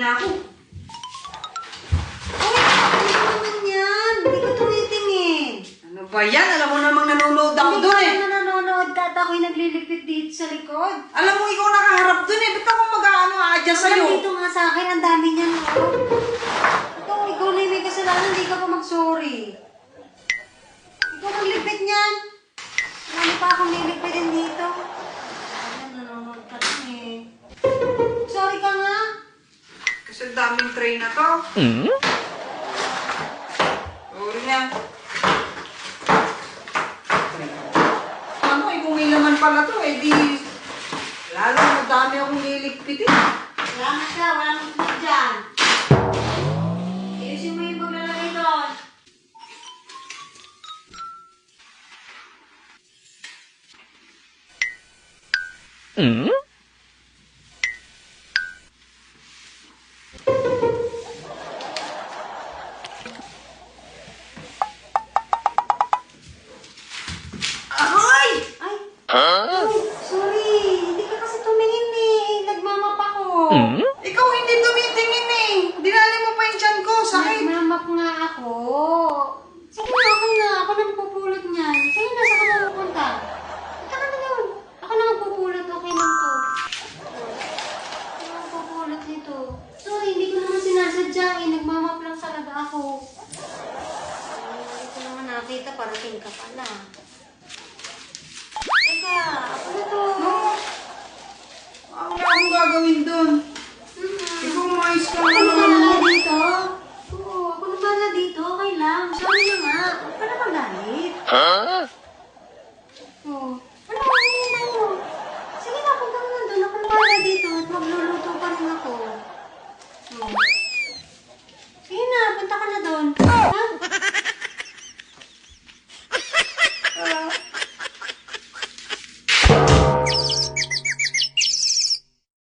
Ako. Ay, ano naman yan? Hindi ko tumitingin. Ano ba yan? Alam mo namang nanonood ako Hindi doon ka eh. na nanonood ka at ako'y naglilipit dito sa likod. Alam mo, ikaw nakaharap doon eh. Ba't ako mag-adjust sa'yo? Dito nga sa akin, ang dami niyan. Ikaw na yung may kasalanan, hindi ka pa mag-sorry. Ikaw naglipit niyan. Marami pa akong nilipitin dito. Ayan, nanonood ka din eh. Sorry ka nga. Kasi ang daming tray na to. Sorry na. Ano eh, kung may laman pala to eh, di... Lalo na dami akong niligpit eh. Salamat ka, wala nang tulog dyan. Ayusin mo yung paglalagay doon. Ahoy! Ay! Ay, sorry. Hindi ka kasi tumingin eh. Nagmamap ako. Ikaw hindi tumitingin eh. Dinali mo pa yung tiyan ko, sakit. Nagmamap nga ako. Sige na, okay na. Ako na magpupulot niyan. Sige na, saan ka mapupunta? Punta ka na yun. Ako na magpupulot. Okay lang to. Ako na magpupulot nito. Sorry, hindi ko naman sinasadya eh. Nagmamap lang talaga ako. Hindi ko naman nakita. Parating ka pala. Teka, ako na to. Ano akong gagawin doon? Ikaw umayos ka Ako na naman. pala dito? Oo, ako na pala dito. Okay lang. Sorry na nga. Huwag ka na magalit. Oo. Ano ba hinihintay mo? Sige na, punta ka na doon. Ako na pala dito at magluluto pa rin ako. Oo. Sige na, punta ka na doon. Ha?